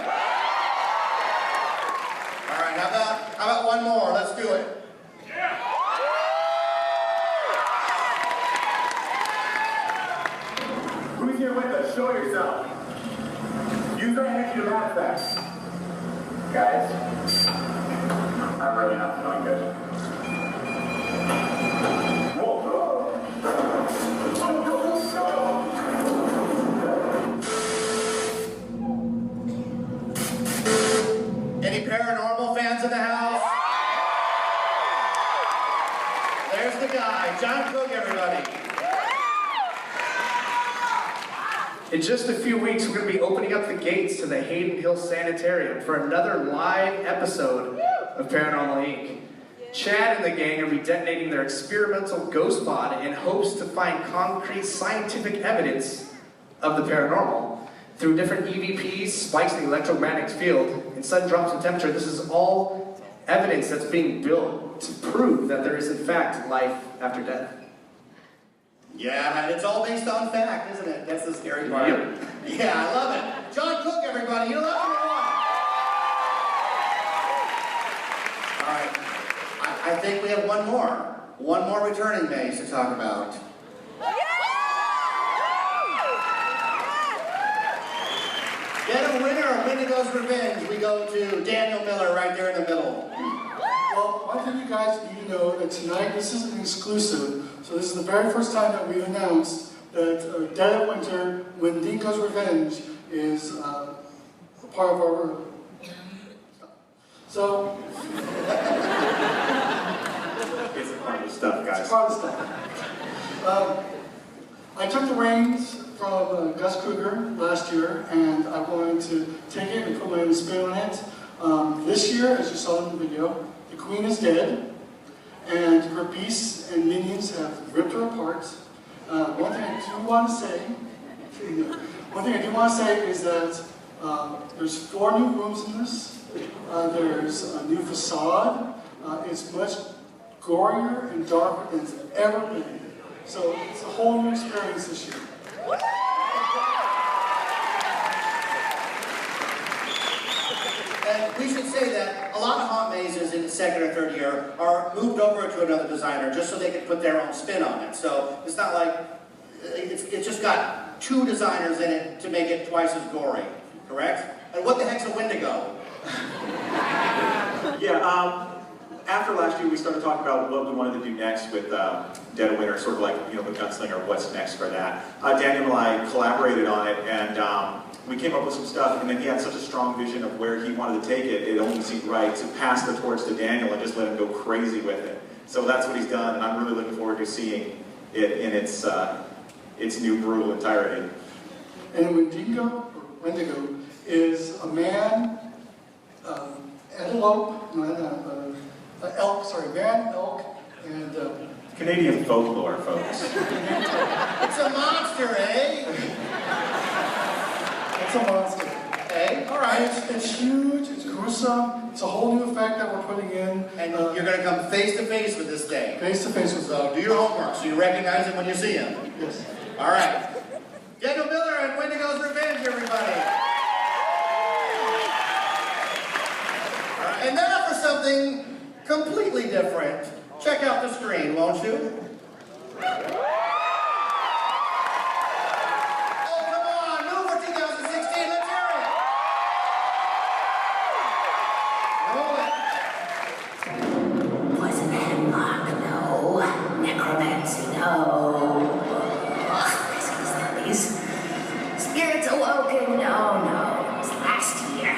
right. How about one more? Let's do it. Who's here with us? Show yourself. Use our energy to manifest. Guys, I'm really not feeling good. Any paranormal fans in the house? There's the guy, Jon Cooke, everybody. In just a few weeks, we're going to be opening up the gates to the Hayden Hill Sanitarium for another live episode of Paranormal Inc. Chad and the gang will be detonating their experimental ghost pod in hopes to find concrete scientific evidence of the paranormal. Through different EVPs, spikes in the electromagnetic field, and sudden drops in temperature, this is all evidence that's being built to prove that there is in fact life after death. Yeah, and it's all based on fact, isn't it? That's the scary part. Yep. Yeah, I love it. Jon Cooke, everybody. You love him or what? All right. I think we have one more returning maze to talk about. Get a winner of Wendigo's Revenge. We go to Daniel Miller right there in the middle. Well, one thing you guys need to know that tonight, this is an exclusive. So this is the very first time that we've announced that Dead of Winter, Wendigo's Revenge, is a part of our... So... It's a part of the stuff, guys. It's part of the stuff. I took the reins from Gus Kruger last year, and I'm going to take it and put my own spin on it. This year, as you saw in the video, the Queen is dead, and her beasts and minions have ripped her apart. One thing I do want to say is that there's 4 new rooms in this. There's a new facade. It's much gorier and darker than it's ever been. So it's a whole new experience this year. And we should say that a lot of haunt mazes in the second or third year are moved over to another designer just so they can put their own spin on it. So it's not like, it's just got 2 designers in it to make it twice as gory, correct? And what the heck's a Wendigo? Yeah, after last year, we started talking about what we wanted to do next with Dead of Winter, sort of like, the Gunslinger, what's next for that. Daniel and I collaborated on it, and we came up with some stuff, and then he had such a strong vision of where he wanted to take it, it only seemed right to pass the torch to Daniel and just let him go crazy with it. So that's what he's done, and I'm really looking forward to seeing it in its new brutal entirety. And Wendigo is a man, elk, and Canadian folklore, folks. It's a monster, eh? It's a monster. Eh? All right. It's huge, it's gruesome, it's a whole new effect that we're putting in. And you're going to come face to face with this thing. Face to face with So do your homework so you recognize him when you see him. Yes. All right. Daniel Miller and Wendigo's Revenge, everybody. All right. And now for something completely different. Check out the screen, won't you? Oh, come on. Move for 2016. Let's hear it. Roll it. Poison hemlock, no. Necromancy, no. Rescues zombies. Spirits awoken, no. It was last year.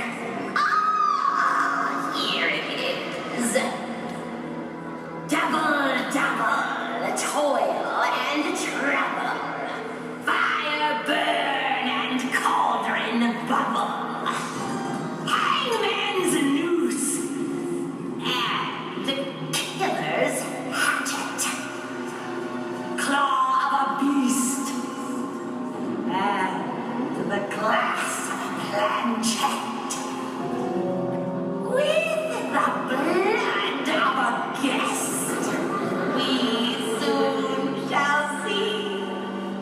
Here it is. Double, toil and trouble. Fire burn and cauldron bubble. Hangman's noose. And the killer's hatchet. Claw of a beast. And the glass planchette. With the blood of a guest. We soon shall see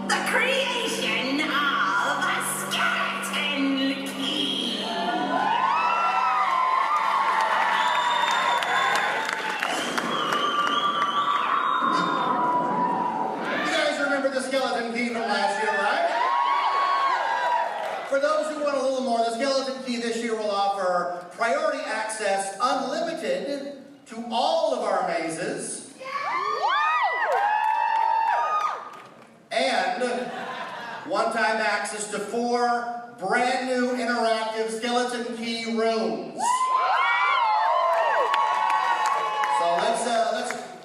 the creation of a skeleton key. You guys remember the skeleton key from last year, right? For those who want a little more, the skeleton key this year will offer priority access unlimited to all of our mazes. And one-time access to 4 brand new interactive skeleton key rooms. So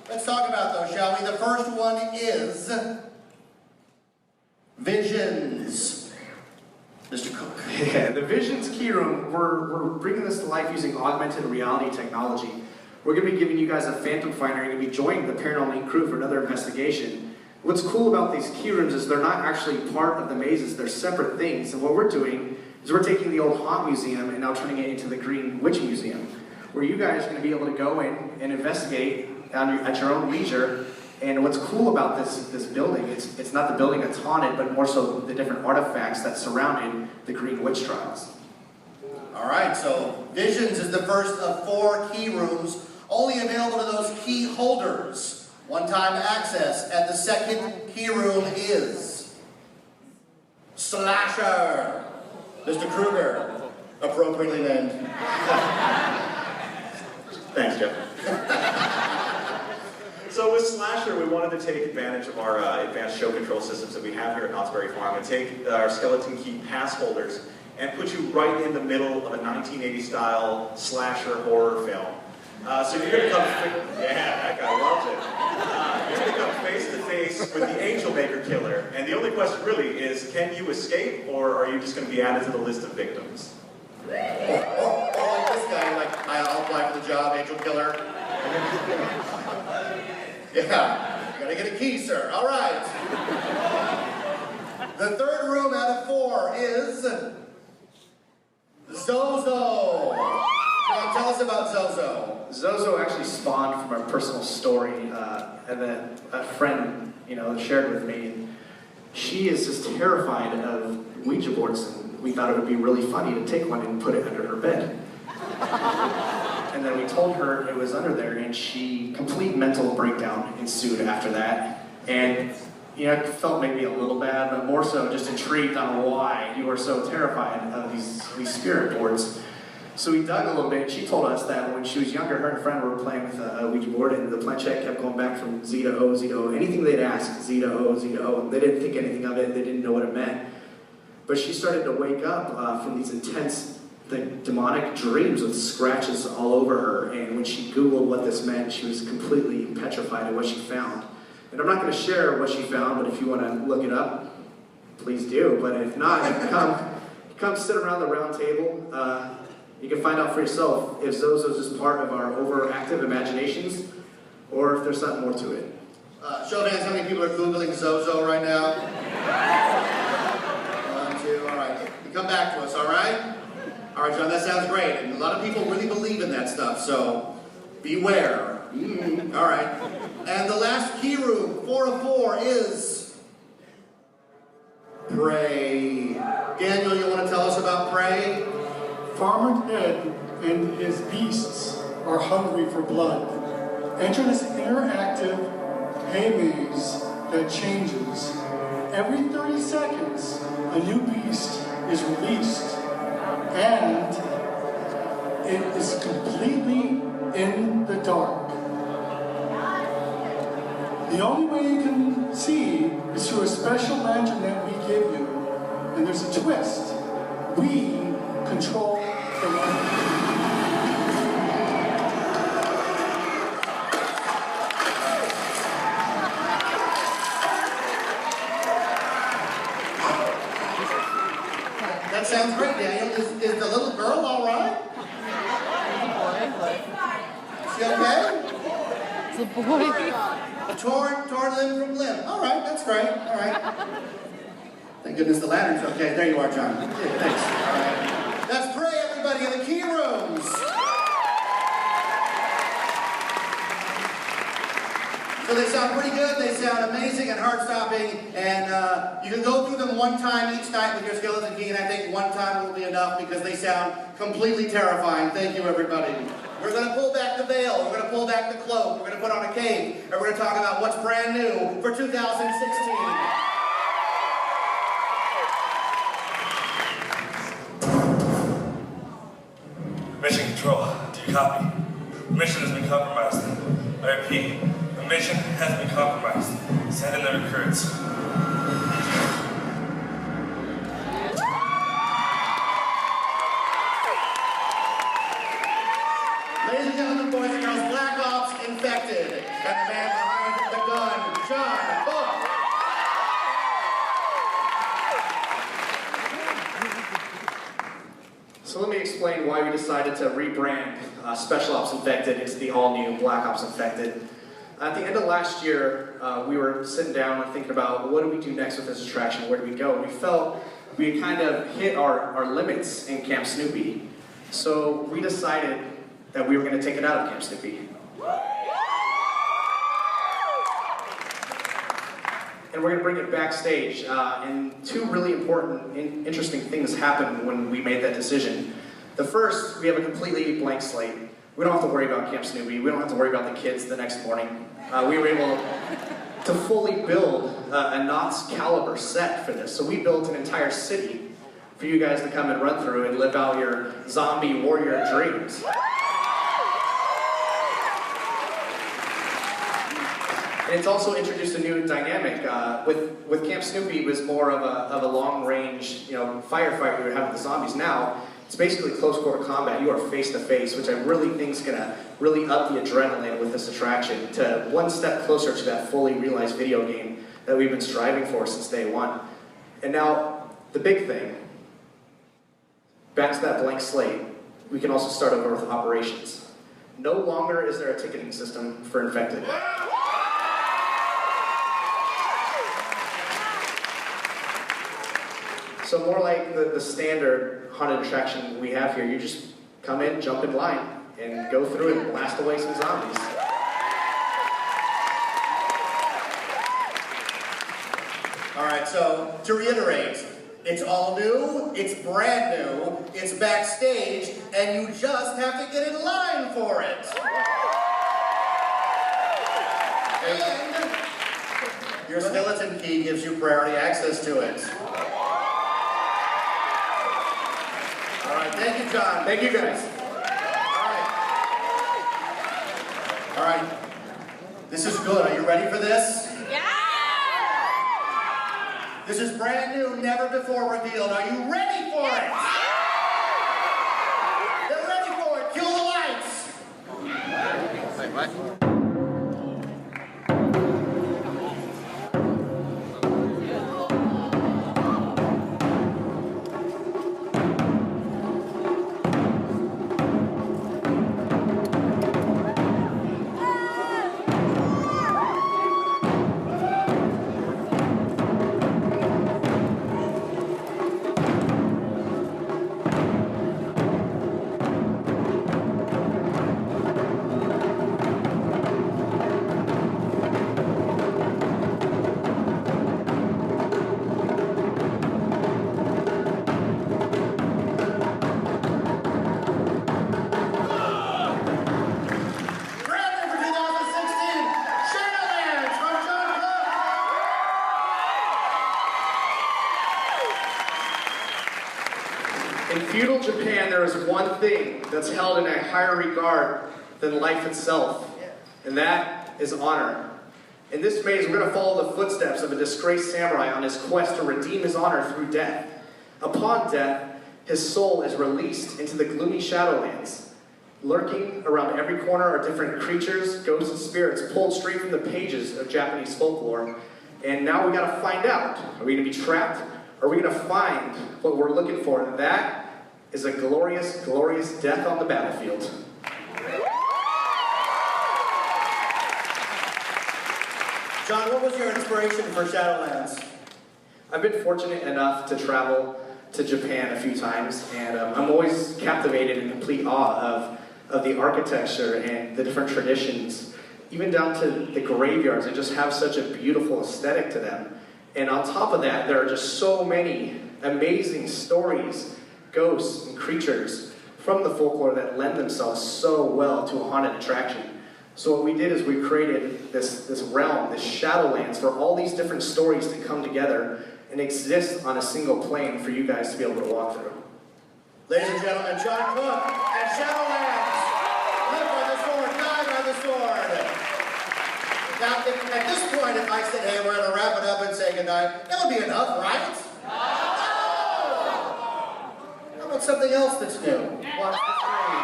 let's talk about those, shall we? The first one is Visions. Mr. Cooke. Yeah, the Visions Key Room, we're bringing this to life using augmented reality technology. We're going to be giving you guys a phantom finder. You're going to be joining the Paranormal crew for another investigation. What's cool about these key rooms is they're not actually part of the mazes, they're separate things. And what we're doing is we're taking the old Haunt Museum and now turning it into the Green Witch Museum, where you guys are going to be able to go in and investigate at your own leisure. And what's cool about this building, it's not the building that's haunted, but more so the different artifacts that surrounded the Green Witch trials. All right, so Visions is the first of 4 key rooms, only available to those key holders. One-time access, and the second key room is Slasher. Mr. Kruger, appropriately named. Thanks, Jeff. So with Slasher, we wanted to take advantage of our advanced show control systems that we have here at Knott's Berry Farm and take our skeleton key pass holders and put you right in the middle of a 1980s-style slasher horror film. So you're going to come, that guy loves it. You're going to come face to face with the Angel Maker Killer, and the only question really is, can you escape, or are you just going to be added to the list of victims? Or like this guy, like, I'll apply for the job, Angel Killer. Yeah, you gotta get a key, sir. All right. The third room out of 4 is Zozo. Tell us about Zozo. Zozo actually spawned from our personal story, and then a friend, shared with me. And she is just terrified of Ouija boards, and we thought it would be really funny to take one and put it under her bed. And then we told her it was under there, and complete mental breakdown ensued after that. And I felt maybe a little bad, but more so just intrigued on why you were so terrified of these spirit boards. So we dug a little bit. She told us that when she was younger, her and a friend were playing with a Ouija board, and the planchette kept going back from Z to O, Z to O. Anything they'd ask, Z to O, Z to O. They didn't think anything of it. They didn't know what it meant. But she started to wake up from these intense, demonic dreams with scratches all over her. And when she Googled what this meant, she was completely petrified of what she found. And I'm not going to share what she found, but if you want to look it up, please do. But if not, you can come sit around the round table. You can find out for yourself if Zozo's just part of our overactive imaginations or if there's something more to it. Show of hands, how many people are Googling Zozo right now? 1, 2, all right. You come back to us, all right? All right, John, that sounds great. And a lot of people really believe in that stuff, so beware. All right. And the last key room, 4 of 4, is Prey. Daniel, you want to tell us about Prey? Farmer Ted and his beasts are hungry for blood. Enter this interactive hay maze that changes. Every 30 seconds, a new beast is released. And it is completely in the dark. The only way you can see is through a special lantern that we give you. And there's a twist. We control the lantern. That sounds great, Daniel. Is the little girl all right? She okay? It's a boy. Torn limb from limb. All right, that's great. All right. Thank goodness the lantern's okay. There you are, John. Yeah, thanks. All right. That's Prey, everybody, in the key rooms. So they sound pretty good. They sound amazing and heart-stopping. And you can go through them one time each night with your skeleton key, and I think one time will be enough because they sound completely terrifying. Thank you, everybody. We're going to pull back the veil. We're going to pull back the cloak. We're going to put on a cape. And we're going to talk about what's brand new for 2016. Mission Control, do you copy? The mission has been compromised. I repeat, the mission has been compromised. Send in the recruits. Ladies and gentlemen, boys and girls, Black Ops Infected. And the man behind the gun, Jon Cooke. So let me explain why we decided to rebrand Special Ops Infected into the all-new Black Ops Infected. At the end of last year, we were sitting down and thinking about what do we do next with this attraction, where do we go? We felt we had kind of hit our limits in Camp Snoopy. So we decided that we were going to take it out of Camp Snoopy. And we're going to bring it backstage. And two really important and interesting things happened when we made that decision. The first, we have a completely blank slate. We don't have to worry about Camp Snoopy. We don't have to worry about the kids the next morning. We were able to fully build a Knott's caliber set for this. So we built an entire city for you guys to come and run through and live out your zombie warrior dreams. And it's also introduced a new dynamic. With Camp Snoopy, it was more of a long-range, firefight we would have with the zombies. Now, it's basically close-quarter combat. You are face-to-face, which I really think is going to really up the adrenaline with this attraction to one step closer to that fully realized video game that we've been striving for since day one. And now, the big thing, back to that blank slate, we can also start over with operations. No longer is there a ticketing system for Infected. So more like the standard haunted attraction we have here. You just come in, jump in line, and go through it and blast away some zombies. All right, so to reiterate, it's all new, it's brand new, it's backstage, and you just have to get in line for it. And your skeleton key gives you priority access to it. All right, thank you, Jon. Thank you, guys. All right. This is good. Are you ready for this? Yeah! This is brand new, never before revealed. Are you ready for it? They're ready for it. Cue the lights. Wait, what? feudal Japan, there is one thing that's held in a higher regard than life itself, and that is honor. In this maze, we're going to follow the footsteps of a disgraced samurai on his quest to redeem his honor through death. Upon death, his soul is released into the gloomy Shadowlands. Lurking around every corner are different creatures, ghosts, and spirits pulled straight from the pages of Japanese folklore. And now we got to find out. Are we going to be trapped? Or are we going to find what we're looking for? And that is a glorious, glorious death on the battlefield. Jon, what was your inspiration for Shadowlands? I've been fortunate enough to travel to Japan a few times, and I'm always captivated in complete awe of the architecture and the different traditions, even down to the graveyards. They just have such a beautiful aesthetic to them. And on top of that, there are just so many amazing stories, ghosts, and creatures from the folklore that lend themselves so well to a haunted attraction. So what we did is we created this realm, this Shadowlands, for all these different stories to come together and exist on a single plane for you guys to be able to walk through. Ladies and gentlemen, Jon Cooke and Shadowlands. Live by the sword, die by the sword. Now, at this point, if I said, hey, we're going to wrap it up and say goodnight, that would be enough, right? No! How about something else that's new? Watch the screen.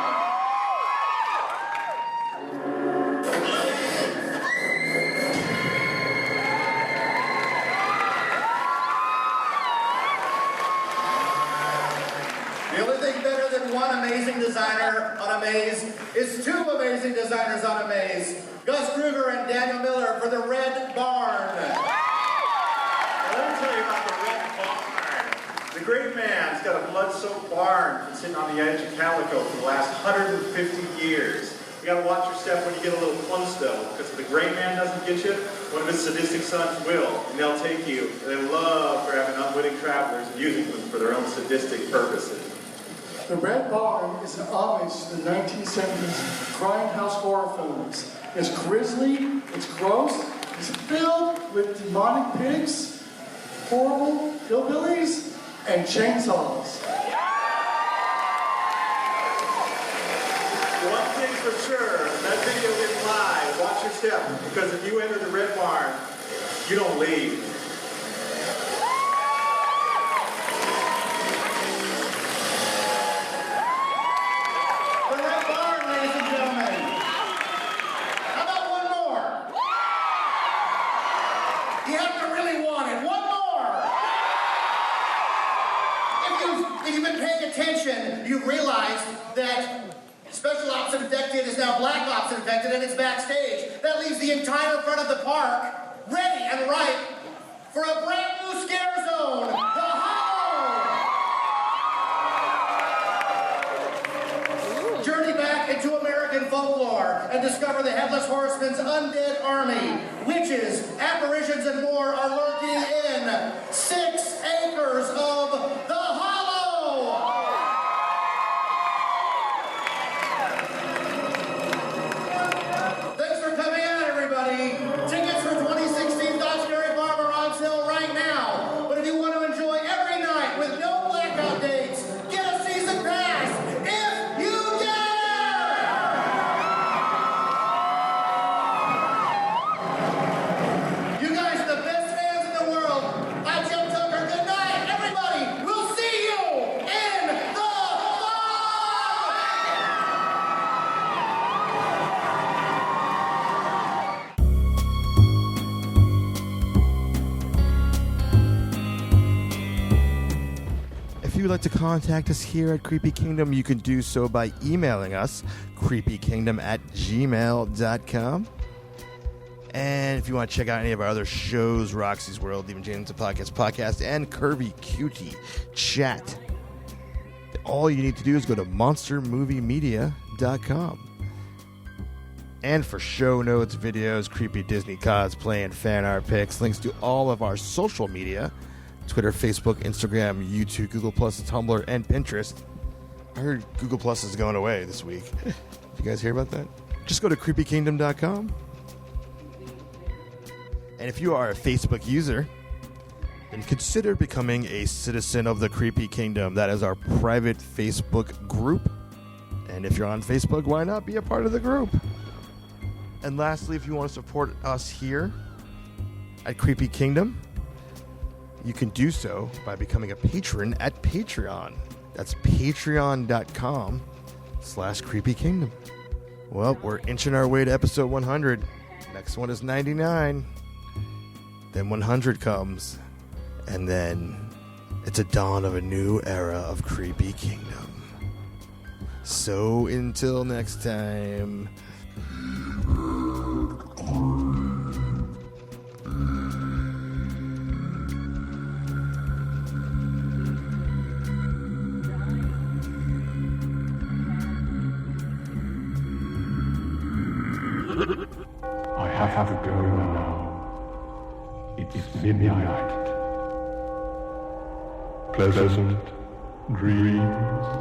The only thing better than one amazing designer on a maze is two amazing designers on a maze. Gus Kruger and Daniel Miller for the Red Barn. Let me tell you about the Red Barn. The great man's got a blood-soaked barn been sitting on the edge of Calico for the last 150 years. You gotta watch your step when you get a little close though, because if the great man doesn't get you, one of his sadistic sons will, and they'll take you. They love grabbing unwitting travelers and using them for their own sadistic purposes. The Red Barn is an homage to the 1970s grindhouse horror films. It's grisly, it's gross, it's filled with demonic pigs, horrible hillbillies, and chainsaws. One thing's for sure, that video is live. Watch your step, because if you enter the Red Barn, you don't leave. The Red Barn, ladies and gentlemen. How about one more? You have to really want it. One more. If you've been paying attention, you've realized that Special Ops Infected is now Black Ops Infected, and it's backstage. That leaves the entire front of the park ready and ripe for a brand new scare zone, the Hollow! Journey back into American folklore and discover the Headless Horseman's undead army. Witches, apparitions, and more are lurking in 6 acres of the Hollow! Tickets for 2016 Knott's Scary Farm are on sale right now. But if you want to enjoy every night with no blackout dates, get a season pass if you dare! You guys are the best fans in the world. I'm Jon Tucker. Good night, everybody. We'll see you in the If you would like to contact us here at Creepy Kingdom, you can do so by emailing us, creepykingdom@gmail.com. And if you want to check out any of our other shows, Roxy's World, Even James Podcast, and Curvy Cutie Chat, all you need to do is go to monstermoviemedia.com. And for show notes, videos, creepy Disney cosplay, and fan art pics, links to all of our social media, Twitter, Facebook, Instagram, YouTube, Google+, Tumblr, and Pinterest. I heard Google Plus is going away this week. Did you guys hear about that? Just go to creepykingdom.com. And if you are a Facebook user, then consider becoming a citizen of the Creepy Kingdom. That is our private Facebook group. And if you're on Facebook, why not be a part of the group? And lastly, if you want to support us here at Creepy Kingdom, you can do so by becoming a patron at Patreon. That's patreon.com/Creepy Kingdom. Well, we're inching our way to episode 100. Next one is 99. Then 100 comes. And then it's a dawn of a new era of Creepy Kingdom. So until next time. I have to go now. It's midnight. Pleasant dreams.